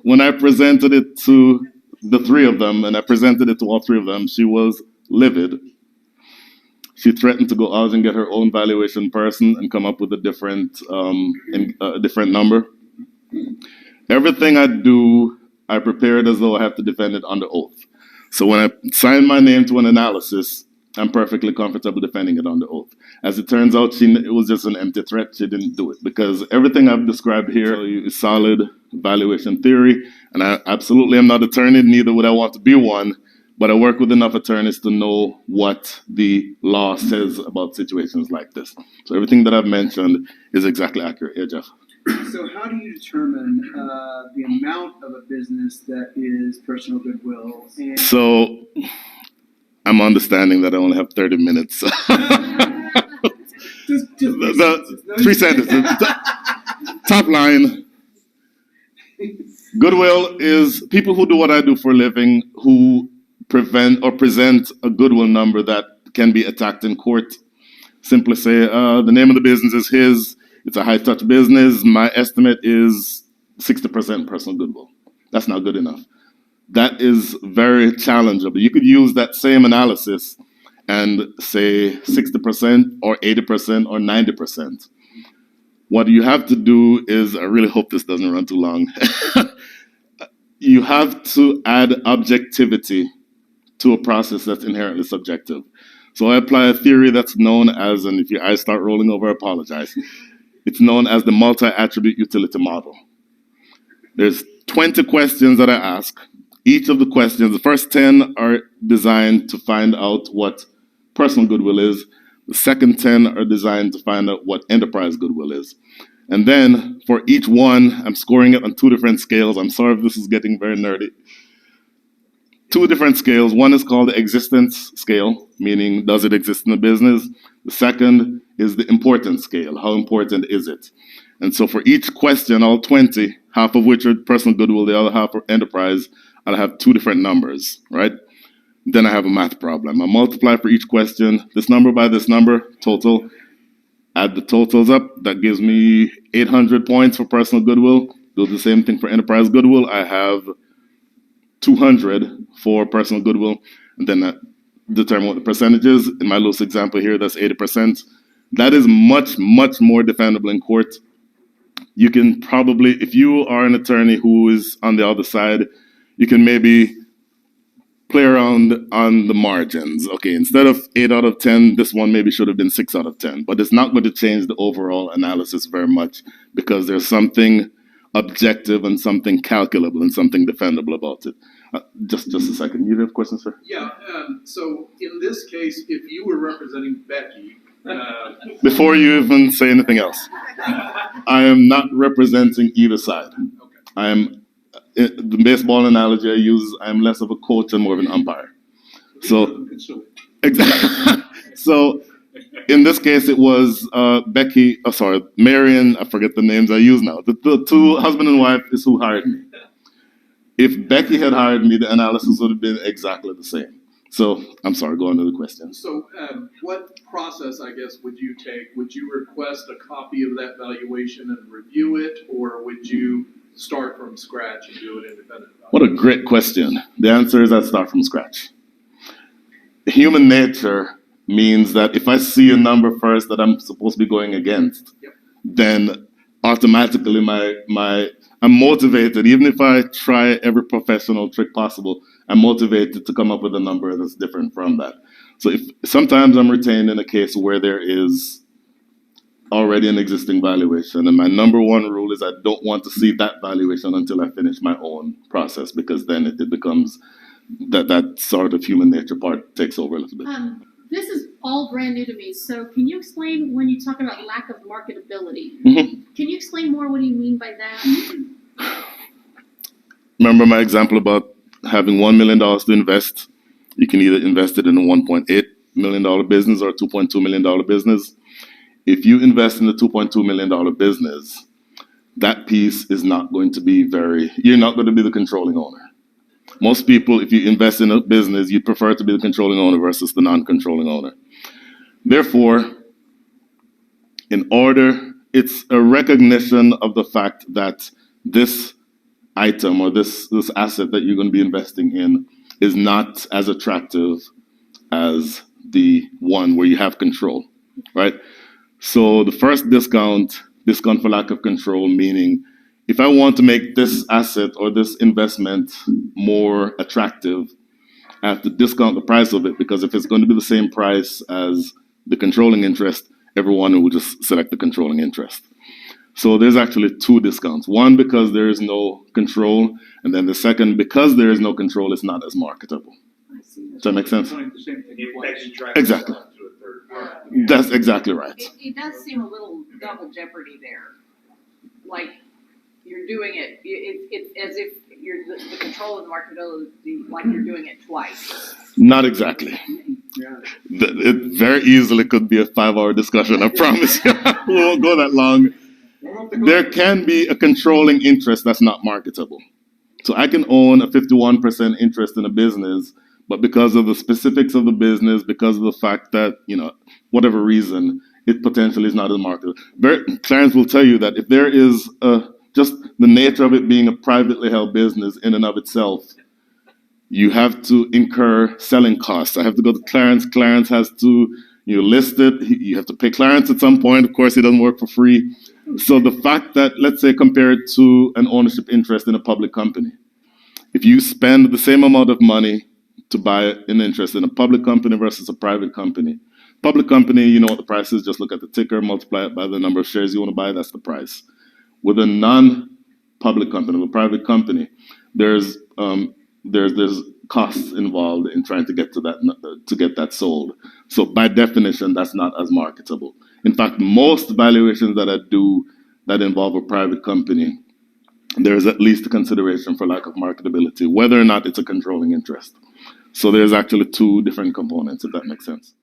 when I presented it to the three of them, and I presented it to all three of them, she was livid. She threatened to go out and get her own valuation person and come up with a different number. Everything I do, I prepare it as though I have to defend it under oath. So when I sign my name to an analysis, I'm perfectly comfortable defending it under oath. As it turns out, it was just an empty threat. She didn't do it because everything I've described here is solid valuation theory. And I absolutely am not an attorney, neither would I want to be one. But I work with enough attorneys to know what the law says about situations like this. So everything that I've mentioned is exactly accurate. Yeah, Jeff. So how do you determine the amount of a business that is personal goodwill? And So I'm understanding that I only have 30 minutes. just three sentences. Top line. Goodwill is people who do what I do for a living who prevent or present a goodwill number that can be attacked in court. Simply say, the name of the business is his. It's a high-touch business. My estimate is 60% personal goodwill. That's not good enough. That is very challengeable. You could use that same analysis and say 60% or 80% or 90%. What you have to do is, I really hope this doesn't run too long, you have to add objectivity to a process that's inherently subjective. So I apply a theory that's known as, and if your eyes start rolling over, I apologize. It's known as the multi-attribute utility model. There's 20 questions that I ask. Each of the questions, the first 10 are designed to find out what personal goodwill is. The second 10 are designed to find out what enterprise goodwill is. And then for each one, I'm scoring it on two different scales. I'm sorry if this is getting very nerdy. Two different scales. One is called the existence scale, meaning does it exist in the business? The second is the importance scale. How important is it? And so for each question, all 20, half of which are personal goodwill, the other half are enterprise, I'll have two different numbers, right? Then I have a math problem. I multiply for each question, this number by this number, total. Add the totals up. That gives me 800 points for personal goodwill. Do the same thing for enterprise goodwill. I have 200 for personal goodwill. And then I determine what the percentage is. In my loose example here, that's 80%. That is much, much more defendable in court. You can probably, if you are an attorney who is on the other side, you can maybe play around on the margins. Okay, instead of 8 out of 10, this one maybe should have been 6 out of 10. But it's not going to change the overall analysis very much because there's something objective and something calculable and something defendable about it. Just a second. You have questions, sir? Yeah. So in this case, if you were representing Becky, before you even say anything else, I am not representing either side. Okay. I am. The baseball analogy I use, I'm less of a coach and more of an umpire. So, exactly. So, in this case, it was Marion, I forget the names I use now. The two, husband and wife, is who hired me. If Becky had hired me, the analysis would have been exactly the same. So, I'm sorry, go on to the question. So, what process, I guess, would you take? Would you request a copy of that valuation and review it, or would you start from scratch and do it independent? What a great question. The answer is I'd start from scratch. Human nature means that if I see a number first that I'm supposed to be going against, Yep. then automatically I'm motivated, even if I try every professional trick possible, I'm motivated to come up with a number that's different from that. So if sometimes I'm retained in a case where there is already an existing valuation, and my number one rule is I don't want to see that valuation until I finish my own process, because then it becomes that sort of human nature part takes over a little bit. This is all brand new to me, so can you explain when you talk about lack of marketability? Mm-hmm. Can you explain more what do you mean by that? Remember my example about having $1 million to invest? You can either invest it in a $1.8 million business or a $2.2 million business. If you invest in the $2.2 million business, that piece is not going to be you're not going to be the controlling owner. Most people, if you invest in a business, you'd prefer to be the controlling owner versus the non-controlling owner. Therefore, it's a recognition of the fact that this item or this asset that you're going to be investing in is not as attractive as the one where you have control, right? So the first discount for lack of control, meaning if I want to make this asset or this investment more attractive, I have to discount the price of it, because if it's going to be the same price as the controlling interest, everyone will just select the controlling interest. So there's actually two discounts. One, because there is no control, and then the second, because there is no control, it's not as marketable. Does that make sense? Doing the same thing twice. Exactly. That's exactly right. It does seem a little double jeopardy there. Like, you're doing it, it's as if you're, the control and the marketability, like you're doing it twice. Not exactly. Yeah. It very easily could be a 5-hour discussion, I promise you. We won't go that long. There can be a controlling interest that's not marketable. So I can own a 51% interest in a business, but because of the specifics of the business, because of the fact that, whatever reason, it potentially is not as marketable. Clients will tell you that if there is just the nature of it being a privately held business in and of itself, you have to incur selling costs. I have to go to Clarence. Clarence has to list it. You have to pay Clarence at some point. Of course, he doesn't work for free. So the fact that, let's say, compared to an ownership interest in a public company, if you spend the same amount of money to buy an interest in a public company versus a private company, public company, you know what the price is. Just look at the ticker, multiply it by the number of shares you want to buy. That's the price. With a non-public company, with a private company, there's costs involved in trying to get that sold. So by definition, that's not as marketable. In fact, most valuations that I do that involve a private company, there's at least a consideration for lack of marketability, whether or not it's a controlling interest. So there's actually two different components, if that makes sense.